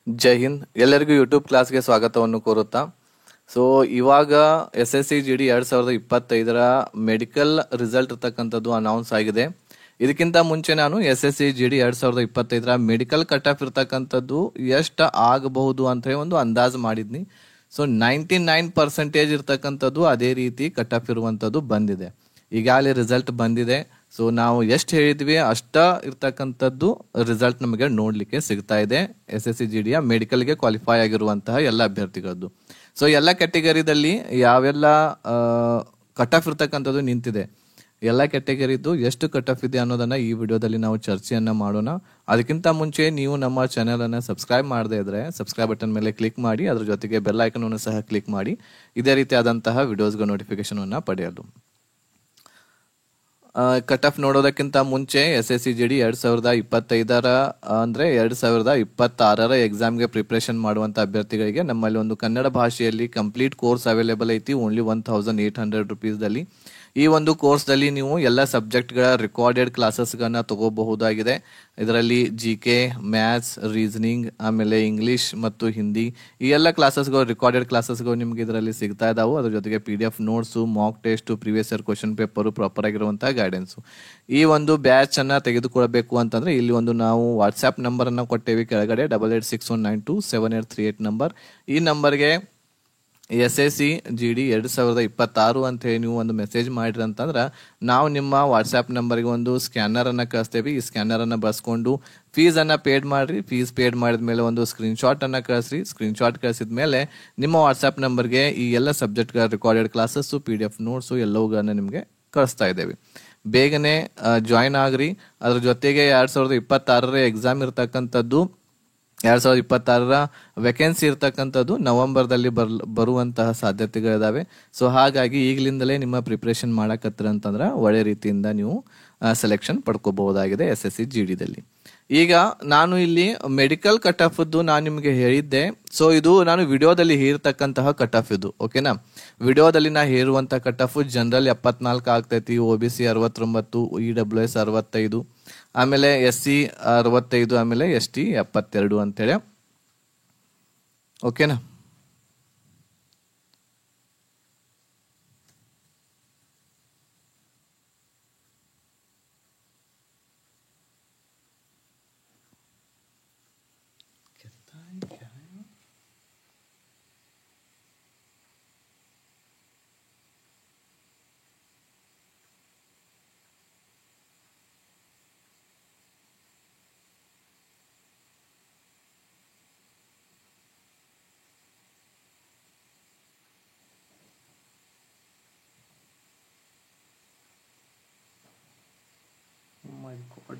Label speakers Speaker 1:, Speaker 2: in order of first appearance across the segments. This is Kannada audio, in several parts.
Speaker 1: ಜೈ ಹಿಂದ್. ಎಲ್ಲರಿಗೂ ಯೂಟ್ಯೂಬ್ ಕ್ಲಾಸ್ಗೆ ಸ್ವಾಗತವನ್ನು ಕೋರುತ್ತಾ. ಸೊ ಇವಾಗ SSC GD 2025 ಮೆಡಿಕಲ್ ರಿಸಲ್ಟ್ ಇರ್ತಕ್ಕಂಥದ್ದು ಅನೌನ್ಸ್ ಆಗಿದೆ. ಇದಕ್ಕಿಂತ ಮುಂಚೆ ನಾನು SSC GD 2025 medical cut off ಇರ್ತಕ್ಕಂಥದ್ದು ಎಷ್ಟು ಆಗಬಹುದು ಅಂತ ಹೇಳಿ ಒಂದು ಅಂದಾಜು ಮಾಡಿದ್ನಿ. ಸೊ 99% ಇರ್ತಕ್ಕಂಥದ್ದು ಅದೇ ರೀತಿ ಕಟ್ ಆಫ್ ಇರುವಂಥದ್ದು ಬಂದಿದೆ. ಈಗಾಗಲೇ ರಿಸಲ್ಟ್ ಬಂದಿದೆ. ಸೊ ನಾವು ಎಷ್ಟು ಹೇಳಿದ್ವಿ ಅಷ್ಟ ಇರ್ತಕ್ಕಂಥದ್ದು ರಿಸಲ್ಟ್ ನಮಗೆ ನೋಡ್ಲಿಕ್ಕೆ ಸಿಗ್ತಾ ಇದೆ. SSC GD ಮೆಡಿಕಲ್ಗೆ ಕ್ವಾಲಿಫೈ ಆಗಿರುವಂತಹ ಎಲ್ಲ ಅಭ್ಯರ್ಥಿಗಳದ್ದು. ಸೊ ಎಲ್ಲ ಕ್ಯಾಟಗರಿದಲ್ಲಿ ಯಾವೆಲ್ಲ ಕಟ್ ಆಫ್ ಇರ್ತಕ್ಕಂಥದ್ದು ನಿಂತಿದೆ, ಎಲ್ಲ ಕ್ಯಾಟಗರಿದು ಎಷ್ಟು ಕಟ್ ಆಫ್ ಇದೆ ಅನ್ನೋದನ್ನ ಈ ವಿಡಿಯೋದಲ್ಲಿ ನಾವು ಚರ್ಚೆಯನ್ನ ಮಾಡೋಣ. ಅದಕ್ಕಿಂತ ಮುಂಚೆ ನೀವು ನಮ್ಮ ಚಾನೆಲ್ ಅನ್ನ ಸಬ್ಸ್ಕ್ರೈಬ್ ಮಾಡದೇ ಇದ್ರೆ ಸಬ್ಸ್ಕ್ರೈಬ್ ಬಟನ್ ಮೇಲೆ ಕ್ಲಿಕ್ ಮಾಡಿ, ಅದ್ರ ಜೊತೆಗೆ ಬೆಲ್ ಐಕನ್ ಅನ್ನು ಸಹ ಕ್ಲಿಕ್ ಮಾಡಿ ಇದೇ ರೀತಿಯಾದಂತಹ ವಿಡಿಯೋಸ್ಗಳ ನೋಟಿಫಿಕೇಶನ್ ಅನ್ನ ಪಡೆಯಲು. ಕಟ್ ಆಫ್ ನೋಡೋದಕ್ಕಿಂತ ಮುಂಚೆ SSC GD 2025 ಅಂದ್ರೆ 2026 ಎಕ್ಸಾಮ್ಗೆ ಪ್ರಿಪರೇಷನ್ ಮಾಡುವಂತ ಅಭ್ಯರ್ಥಿಗಳಿಗೆ ನಮ್ಮಲ್ಲಿ ಒಂದು ಕನ್ನಡ ಭಾಷೆಯಲ್ಲಿ ಕಂಪ್ಲೀಟ್ ಕೋರ್ಸ್ ಅವೈಲೇಬಲ್ ಐತಿ. ಓನ್ಲಿ 1800 ರೂಪೀಸ್ದಲ್ಲಿ ಈ ಒಂದು ಕೋರ್ಸ್ದಲ್ಲಿ ನೀವು ಎಲ್ಲ ಸಬ್ಜೆಕ್ಟ್ಗಳ ರೆಕಾರ್ಡೆಡ್ ಕ್ಲಾಸಸ್ಗಳನ್ನ ತಗೋಬಹುದಾಗಿದೆ. ಇದರಲ್ಲಿ GK, ಮ್ಯಾಥ್ಸ್, ರೀಸನಿಂಗ್, ಆಮೇಲೆ ಇಂಗ್ಲಿಷ್ ಮತ್ತು ಹಿಂದಿ ಈ ಎಲ್ಲ ಕ್ಲಾಸಸ್ಗಳು ರೆಕಾರ್ಡೆಡ್ ಕ್ಲಾಸಸ್ಗಳು ನಿಮ್ಗೆ ಇದರಲ್ಲಿ ಸಿಗ್ತಾ ಇದಾವೆ. ಅದ್ರ ಜೊತೆಗೆ PDF notes, mock test, previous year question paper, proper ಆಗಿರುವಂತಹ ಗೈಡೆನ್ಸ್. ಈ ಒಂದು ಬ್ಯಾಚ್ ಅನ್ನ ತೆಗೆದುಕೊಳ್ಬೇಕು ಅಂತಂದ್ರೆ ಇಲ್ಲಿ ಒಂದು ನಾವು ವಾಟ್ಸ್ಆಪ್ ನಂಬರ್ ಅನ್ನ ಕೊಟ್ಟೇವಿ ಕೆಳಗಡೆ 8861927838 ನಂಬರ್. ಈ ನಂಬರ್ಗೆ SSC GD 2026 ಅಂತ ಹೇಳಿ ನೀವು ಒಂದು ಮೆಸೇಜ್ ಮಾಡಿರಿ ಅಂತಂದ್ರೆ ನಾವು ನಿಮ್ಮ ವಾಟ್ಸ್ಆ್ಯಪ್ ನಂಬರ್ಗೆ ಒಂದು ಸ್ಕ್ಯಾನರ್ ಅನ್ನ ಕಳಿಸ್ತೇವೆ. ಈ ಸ್ಕ್ಯಾನರ್ ಅನ್ನ ಬಳಸ್ಕೊಂಡು ಫೀಸ್ ಅನ್ನ ಪೇಡ್ ಮಾಡ್ರಿ. ಫೀಸ್ ಪೇಡ್ ಮಾಡಿದ ಮೇಲೆ ಒಂದು ಸ್ಕ್ರೀನ್ಶಾಟ್ ಅನ್ನ ಕಳಿಸ್ರಿ. ಸ್ಕ್ರೀನ್ಶಾಟ್ ಕಳಿಸಿದ ಮೇಲೆ ನಿಮ್ಮ ವಾಟ್ಸ್ಆ್ಯಪ್ ನಂಬರ್ಗೆ ಈ ಎಲ್ಲ ಸಬ್ಜೆಕ್ಟ್ಗಳ ರೆಕಾರ್ಡೆಡ್ ಕ್ಲಾಸಸ್, PDF ನೋಟ್ಸು ಎಲ್ಲವುಗಳನ್ನ ನಿಮಗೆ ಕಳಿಸ್ತಾ ಇದ್ದೇವೆ. ಬೇಗನೆ ಜಾಯಿನ್ ಆಗ್ರಿ. ಅದ್ರ ಜೊತೆಗೆ 2026 ಎಕ್ಸಾಮ್ ಇರ್ತಕ್ಕಂಥದ್ದು 2026 ವೇಕೆನ್ಸಿ ಇರ್ತಕ್ಕಂಥದ್ದು ನವೆಂಬರ್ದಲ್ಲಿ ಬರುವಂತಹ ಸಾಧ್ಯತೆಗಳಿದಾವೆ. ಸೊ ಹಾಗಾಗಿ ಈಗಲಿಂದಲೇ ನಿಮ್ಮ ಪ್ರಿಪ್ರೇಷನ್ ಮಾಡಕತ್ತರ ಅಂತಂದ್ರೆ ಒಳ್ಳೆ ರೀತಿಯಿಂದ ನೀವು ಸೆಲೆಕ್ಷನ್ ಪಡ್ಕೋಬಹುದಾಗಿದೆ SSC GD ದಲ್ಲಿ. ಈಗ ನಾನು ಇಲ್ಲಿ ಮೆಡಿಕಲ್ ಕಟ್ ಆಫ್ ನಾನು ನಿಮಗೆ ಹೇಳಿದ್ದೆ. ಸೊ ಇದು ನಾನು ವಿಡಿಯೋದಲ್ಲಿ ಹೇರ್ತಕ್ಕಂತಹ ಕಟ್ ಆಫ್ ಇದು, ಓಕೆನಾ. ವಿಡಿಯೋದಲ್ಲಿ ನಾ ಹೇರುವಂತಹ ಕಟ್ ಆಫ್ ಜನರಲ್ 74 ಆಗ್ತೈತಿ, OBC 69, EWS 65, ಆಮೇಲೆ SC 65, ಆಮೇಲೆ ST 72 ಅಂತೇಳಿ, ಓಕೆನಾ. My God.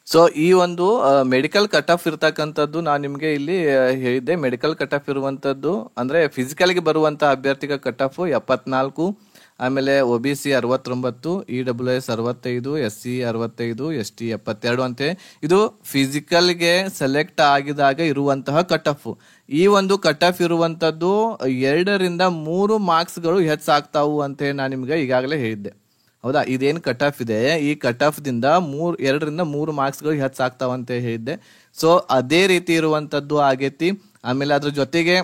Speaker 1: ಸೊ ಈ ಒಂದು ಮೆಡಿಕಲ್ ಕಟ್ ಆಫ್ ಇರ್ತಕ್ಕಂಥದ್ದು ನಾನು ನಿಮಗೆ ಇಲ್ಲಿ ಹೇಳಿದ್ದೆ. ಮೆಡಿಕಲ್ ಕಟ್ ಆಫ್ ಇರುವಂತದ್ದು ಅಂದ್ರೆ ಫಿಸಿಕಲ್ಗೆ ಬರುವಂತಹ ಅಭ್ಯರ್ಥಿಗಳ ಕಟ್ ಆಫ್ 74, ಆಮೇಲೆ OBC 69, EWS 65, SC 65, ST 72 ಅಂತೆ. ಇದು ಫಿಸಿಕಲ್ಗೆ ಸೆಲೆಕ್ಟ್ ಆಗಿದಾಗ ಇರುವಂತಹ ಕಟ್ ಆಫ್. ಈ ಒಂದು ಕಟ್ ಆಫ್ ಇರುವಂತದ್ದು 2 ರಿಂದ 3 ಮಾರ್ಕ್ಸ್ಗಳು ಹೆಚ್ಚಾಗ್ತಾವು ಅಂತ ನಾನು ನಿಮ್ಗೆ ಈಗಾಗಲೇ ಹೇಳಿದ್ದೆ, ಹೌದಾ. ಇದೇನು ಕಟ್ ಆಫ್ ಇದೆ, ಈ ಕಟ್ ಆಫ್ ದಿಂದ 2 ರಿಂದ 3 ಮಾರ್ಕ್ಸ್ಗಳು ಹೆಚ್ಚಾಗ್ತಾವಂತ ಹೇಳಿದ್ದೆ. ಸೊ ಅದೇ ರೀತಿ ಇರುವಂತದ್ದು ಆಗೈತಿ. ಆಮೇಲೆ ಅದ್ರ ಜೊತೆಗೆ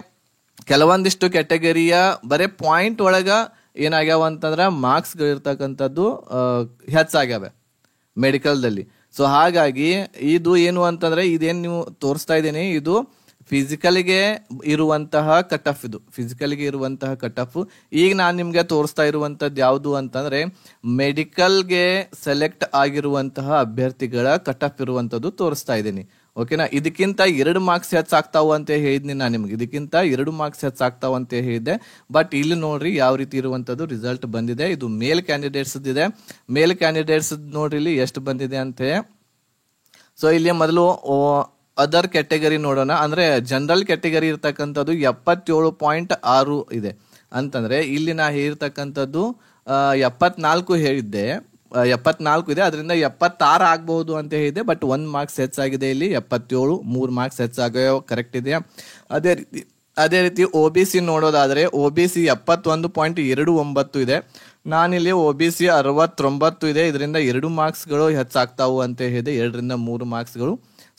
Speaker 1: ಕೆಲವೊಂದಿಷ್ಟು ಕ್ಯಾಟಗರಿಯ ಬರೇ ಪಾಯಿಂಟ್ ಒಳಗ ಏನಾಗ್ಯಾವ ಅಂತಂದ್ರೆ ಮಾರ್ಕ್ಸ್ಗಳು ಇರ್ತಕ್ಕಂಥದ್ದು ಹೆಚ್ಚಾಗ್ಯಾವೆ ಮೆಡಿಕಲ್ದಲ್ಲಿ. ಸೊ ಹಾಗಾಗಿ ಇದು ಏನು ಅಂತಂದ್ರೆ ಇದೇನು ನೀವು ತೋರಿಸ್ತಾ ಇದ್ದೀನಿ ಇದು ಫಿಸಿಕಲ್ಗೆ ಇರುವಂತಹ ಕಟ್ ಆಫ್. ಇದು ಫಿಸಿಕಲ್ಗೆ ಇರುವಂತಹ ಕಟ್ ಆಫ್. ಈಗ ನಾನು ನಿಮ್ಗೆ ತೋರಿಸ್ತಾ ಇರುವಂತದ್ದು ಯಾವುದು ಅಂತಂದ್ರೆ ಮೆಡಿಕಲ್ಗೆ ಸೆಲೆಕ್ಟ್ ಆಗಿರುವಂತಹ ಅಭ್ಯರ್ಥಿಗಳ ಕಟ್ ಆಫ್ ಇರುವಂತದ್ದು ತೋರಿಸ್ತಾ ಇದ್ದೀನಿ, ಓಕೆನಾ. ಇದಕ್ಕಿಂತ 2 ಮಾರ್ಕ್ಸ್ ಹೆಚ್ಚಾಗ್ತಾವ ಅಂತ ಹೇಳಿದ್ನಿ ನಾನು ನಿಮ್ಗೆ. ಇದಕ್ಕಿಂತ 2 ಮಾರ್ಕ್ಸ್ ಹೆಚ್ಚಾಗ್ತಾವ ಅಂತ ಹೇಳಿದ್ದೆ. ಬಟ್ ಇಲ್ಲಿ ನೋಡ್ರಿ ಯಾವ ರೀತಿ ಇರುವಂತದ್ದು ರಿಸಲ್ಟ್ ಬಂದಿದೆ. ಇದು ಮೇಲ್ ಕ್ಯಾಂಡಿಡೇಟ್ಸ್ ಇದೆ. ಮೇಲ್ ಕ್ಯಾಂಡಿಡೇಟ್ಸ್ ನೋಡ್ರಿ ಇಲ್ಲಿ ಎಷ್ಟು ಬಂದಿದೆ ಅಂತ. ಸೊ ಇಲ್ಲಿ ಮೊದಲು ಅದರ್ ಕ್ಯಾಟಗರಿ ನೋಡೋಣ. ಅಂದ್ರೆ ಜನರಲ್ ಕ್ಯಾಟಗರಿ ಇರ್ತಕ್ಕಂಥದ್ದು 77.6 ಇದೆ ಅಂತಂದ್ರೆ ಇಲ್ಲಿ ನಾ ಹೇಳಿರ್ತಕ್ಕಂಥದ್ದು 74 ಹೇಳಿದ್ದೆ, 74 ಇದೆ, ಅದರಿಂದ 76 ಆಗಬಹುದು ಅಂತ ಹೇಳಿದೆ. ಬಟ್ 1 ಮಾರ್ಕ್ಸ್ ಹೆಚ್ಚಾಗಿದೆ ಇಲ್ಲಿ 77, 3 ಮಾರ್ಕ್ಸ್ ಹೆಚ್ಚಾಗೋ ಕರೆಕ್ಟ್ ಇದೆ. ಅದೇ ರೀತಿ OBC ನೋಡೋದಾದ್ರೆ OBC 71.29 ಇದೆ, ನಾನಿಲ್ಲಿ OBC 69 ಇದೆ, ಇದರಿಂದ 2 ಮಾರ್ಕ್ಸ್ಗಳು ಹೆಚ್ಚಾಗ್ತಾವು ಅಂತ ಹೇಳಿದೆ, 2ರಿಂದ 3 ಮಾರ್ಕ್ಸ್ಗಳು.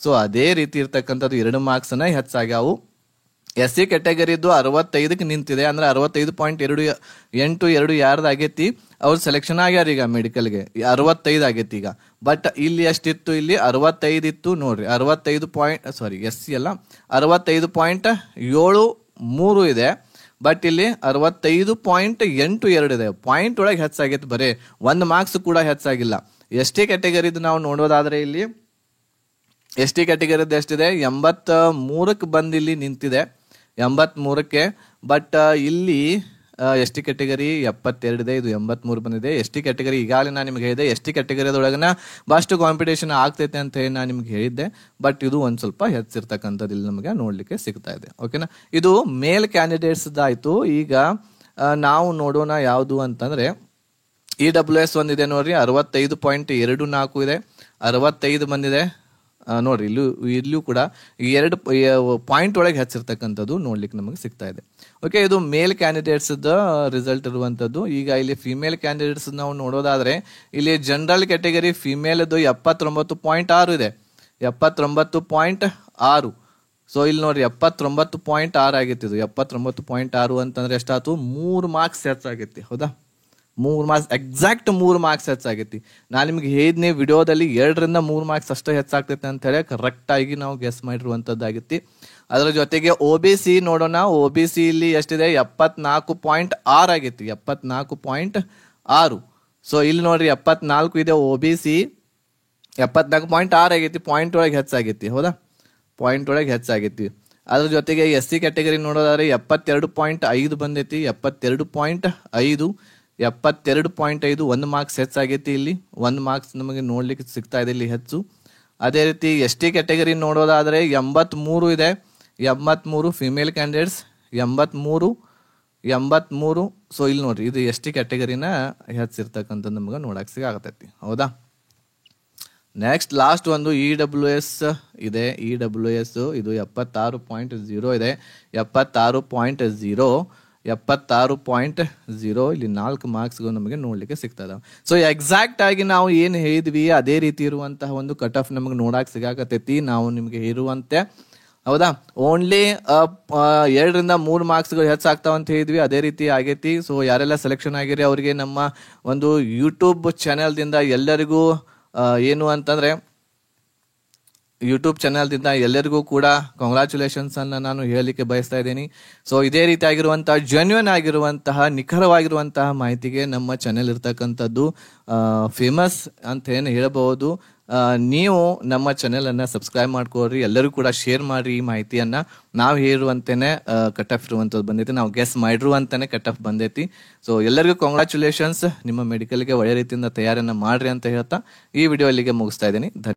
Speaker 1: ಸೊ ಅದೇ ರೀತಿ ಇರ್ತಕ್ಕಂಥದ್ದು 2 ಮಾರ್ಕ್ಸ್ ಹೆಚ್ಚಾಗ್ಯಾವು. SC ಕ್ಯಾಟಗರಿದು 65ಕ್ಕೆ ನಿಂತಿದೆ, ಅಂದ್ರೆ 65.28 ಯಾರ್ದಾಗೈತಿ, ಅವ್ರು ಸೆಲೆಕ್ಷನ್ ಆಗ್ಯಾರ ಈಗ ಮೆಡಿಕಲ್ಗೆ, 65 ಆಗೈತಿ ಈಗ. ಬಟ್ ಇಲ್ಲಿ ಎಷ್ಟಿತ್ತು, ಇಲ್ಲಿ 65 ಇತ್ತು ನೋಡ್ರಿ, SC ಅಲ್ಲ 65.73 ಇದೆ. ಬಟ್ ಇಲ್ಲಿ 65.82 ಇದೆ, ಪಾಯಿಂಟ್ ಒಳಗೆ ಹೆಚ್ಚಾಗೈತಿ, ಬರೇ 1 ಮಾರ್ಕ್ಸ್ ಕೂಡ ಹೆಚ್ಚಾಗಿಲ್ಲ. ST ಕ್ಯಾಟಗರಿದು ನಾವು ನೋಡೋದಾದ್ರೆ ಇಲ್ಲಿ ST ಕ್ಯಾಟಗರಿದು ಎಷ್ಟಿದೆ, 83ಕ್ಕೆ ಬಂದು ಇಲ್ಲಿ ನಿಂತಿದೆ, 83ಕ್ಕೆ. ಬಟ್ ಇಲ್ಲಿ ST ಕ್ಯಾಟಗರಿ 72 ಇದೆ, ಇದು 83 ಬಂದಿದೆ. ST ಕ್ಯಾಟಗರಿ ಈಗಾಗಲೇ ನಾನು ನಿಮ್ಗೆ ಹೇಳಿದೆ, ST ಕ್ಯಾಟಗರಿದೊಳಗನ ಭಾಳಷ್ಟು ಕಾಂಪಿಟೇಷನ್ ಆಗ್ತೈತೆ ಅಂತ ಹೇಳಿ ನಾನು ನಿಮ್ಗೆ ಹೇಳಿದ್ದೆ. ಬಟ್ ಇದು ಒಂದ್ ಸ್ವಲ್ಪ ಹೆಚ್ಚಿರ್ತಕ್ಕಂಥದ್ದು ಇಲ್ಲಿ ನಮಗೆ ನೋಡ್ಲಿಕ್ಕೆ ಸಿಗ್ತಾ ಇದೆ. ಓಕೆನಾ, ಇದು ಮೇಲ್ ಕ್ಯಾಂಡಿಡೇಟ್ಸ್ ಆಯ್ತು. ಈಗ ನಾವು ನೋಡೋಣ ಯಾವುದು ಅಂತಂದ್ರೆ EWS ಒಂದಿದೆ ನೋಡ್ರಿ, 65.24 ಇದೆ, 65 ಬಂದಿದೆ ನೋಡ್ರಿ. ಇಲ್ಲೂ ಕೂಡ 2 ಪಾಯಿಂಟ್ ಒಳಗೆ ಹೆಚ್ಚಿರ್ತಕ್ಕಂಥದ್ದು ನೋಡ್ಲಿಕ್ಕೆ ನಮಗೆ ಸಿಗ್ತಾ ಇದೆ. ಓಕೆ, ಇದು ಮೇಲ್ ಕ್ಯಾಂಡಿಡೇಟ್ಸ್ ರಿಸಲ್ಟ್ ಇರುವಂತದ್ದು. ಈಗ ಇಲ್ಲಿ ಫಿಮೇಲ್ ಕ್ಯಾಂಡಿಡೇಟ್ಸ್ ನಾವು ನೋಡೋದಾದ್ರೆ ಇಲ್ಲಿ ಜನರಲ್ ಕ್ಯಾಟಗರಿ ಫಿಮೇಲ್ 79.6 ಇದೆ, 79.6. ಸೊ ಇಲ್ಲಿ ನೋಡ್ರಿ 79.6 ಆಗೈತಿ. ಇದು 79.6 ಅಂತಂದ್ರೆ ಎಷ್ಟಾಯ್ತು, 3 ಮಾರ್ಕ್ಸ್ ಹೆಚ್ಚಾಗೈತಿ. ಹೌದಾ, 3 ಮಾರ್ಕ್ಸ್, ಎಕ್ಸಾಕ್ಟ್ 3 ಮಾರ್ಕ್ಸ್ ಹೆಚ್ಚಾಗೈತಿ. ನಾನು ನಿಮ್ಗೆ ಹೇಳಿದ್ನಿ ವಿಡಿಯೋದಲ್ಲಿ 2ರಿಂದ 3 ಮಾರ್ಕ್ಸ್ ಅಷ್ಟೇ ಹೆಚ್ಚಾಗ್ತೈತೆ ಅಂತ ಹೇಳಿ ಕರೆಕ್ಟ್ ಆಗಿ ನಾವು ಗೆಸ್ ಮಾಡಿರುವಂತದ್ದಾಗಿತ್ತು. ಅದರ ಜೊತೆಗೆ OBC ನೋಡೋಣ. OBC ಇಲ್ಲಿ ಎಷ್ಟಿದೆ, 74.6 ಆಗೈತಿ, 74.6. ಸೊ ಇಲ್ಲಿ ನೋಡ್ರಿ 74 ಇದೆ OBC, 74.6 ಆಗೈತಿ, ಪಾಯಿಂಟ್ ಒಳಗೆ ಹೆಚ್ಚಾಗೈತಿ. ಹೌದಾ, ಪಾಯಿಂಟ್ ಒಳಗೆ ಹೆಚ್ಚಾಗೈತಿ. ಅದ್ರ ಜೊತೆಗೆ SC ಕ್ಯಾಟಗರಿ ನೋಡೋದಾದ್ರೆ 72.5 ಬಂದೈತಿ, 72.5, 72.5, 1 ಮಾರ್ಕ್ಸ್ ಹೆಚ್ಚಾಗೈತಿ. ಇಲ್ಲಿ 1 ಮಾರ್ಕ್ಸ್ ನಮಗೆ ನೋಡ್ಲಿಕ್ಕೆ ಸಿಗ್ತಾ ಇದೆ ಇಲ್ಲಿ ಹೆಚ್ಚು. ಅದೇ ರೀತಿ ST ಕ್ಯಾಟಗರಿ ನೋಡೋದಾದ್ರೆ 83 ಇದೆ, 83 ಫಿಮೇಲ್ ಕ್ಯಾಂಡಿಡೇಟ್ಸ್ 83. ಸೊ ಇಲ್ಲಿ ನೋಡ್ರಿ ಇದು ST ಕ್ಯಾಟಗರಿನ ಹೆಚ್ಚಿರ್ತಕ್ಕಂಥದ್ದು ನಮಗೆ ನೋಡಕ್ ಸಿಗತೈತಿ. ಹೌದಾ, ನೆಕ್ಸ್ಟ್ ಲಾಸ್ಟ್ ಒಂದು EWS ಇದೆ. EWS ಇದು 76.0 ಇದೆ, 76.0 ಇಲ್ಲಿ 4 ಮಾರ್ಕ್ಸ್ಗಳು ನಮಗೆ ನೋಡ್ಲಿಕ್ಕೆ ಸಿಗ್ತಾ ಇದಾವೆ. ಸೊ ಎಕ್ಸಾಕ್ಟ್ ಆಗಿ ನಾವು ಏನು ಹೇಳಿದ್ವಿ ಅದೇ ರೀತಿ ಇರುವಂತಹ ಒಂದು ಕಟ್ ಆಫ್ ನಮಗೆ ನೋಡಕ್ ಸಿಗಾಕತೈತಿ ನಾವು ನಿಮ್ಗೆ ಇರುವಂತೆ. ಹೌದಾ, ಓನ್ಲಿ 2ರಿಂದ 3 ಮಾರ್ಕ್ಸ್ಗಳು ಹೆಚ್ಚಾಗ್ತಾವ ಅಂತ ಹೇಳಿದ್ವಿ, ಅದೇ ರೀತಿ ಆಗೈತಿ. ಸೊ ಯಾರೆಲ್ಲ ಸೆಲೆಕ್ಷನ್ ಆಗಿರಿ ಅವರಿಗೆ ನಮ್ಮ ಒಂದು ಯೂಟ್ಯೂಬ್ ಚಾನೆಲ್ದಿಂದ ಎಲ್ಲರಿಗೂ ಏನು ಅಂತಂದ್ರೆ ಯೂಟ್ಯೂಬ್ ಚಾನೆಲ್ದಿಂದ ಎಲ್ಲರಿಗೂ ಕೂಡ ಕಾಂಗ್ರಾಚುಲೇಷನ್ಸ್ ಅನ್ನ ನಾನು ಹೇಳಲಿಕ್ಕೆ ಬಯಸ್ತಾ ಇದ್ದೀನಿ. ಸೊ ಇದೇ ರೀತಿ ಆಗಿರುವಂತಹ ಜೆನ್ಯೂನ್ ಆಗಿರುವಂತಹ ನಿಖರವಾಗಿರುವಂತಹ ಮಾಹಿತಿಗೆ ನಮ್ಮ ಚಾನೆಲ್ ಇರ್ತಕ್ಕಂಥದ್ದು ಫೇಮಸ್ ಅಂತ ಏನು ಹೇಳಬಹುದು. ನೀವು ನಮ್ಮ ಚಾನೆಲ್ ಅನ್ನ ಸಬ್ಸ್ಕ್ರೈಬ್ ಮಾಡ್ಕೊಳ್ರಿ, ಎಲ್ಲರೂ ಕೂಡ ಶೇರ್ ಮಾಡ್ರಿ. ಈ ಮಾಹಿತಿಯನ್ನ ನಾವು ಹೇಳುವಂತೆನೆ ಕಟ್ ಆಫ್ ಇರುವಂತದ್ದು ಬಂದೈತಿ, ನಾವು ಗೆಸ್ ಮಾಡಿರುವಂತಾನೆ ಕಟ್ ಆಫ್ ಬಂದೈತಿ. ಸೊ ಎಲ್ಲರಿಗೂ ಕಾಂಗ್ರಾಚುಲೇಷನ್ಸ್, ನಿಮ್ಮ ಮೆಡಿಕಲ್ಗೆ ಒಳ್ಳೆ ರೀತಿಯಿಂದ ತಯಾರಿಯನ್ನ ಮಾಡ್ರಿ ಅಂತ ಹೇಳ್ತಾ ಈ ವಿಡಿಯೋ ಇಲ್ಲಿಗೆ ಮುಗಿಸ್ತಾ ಇದ್ದೀನಿ.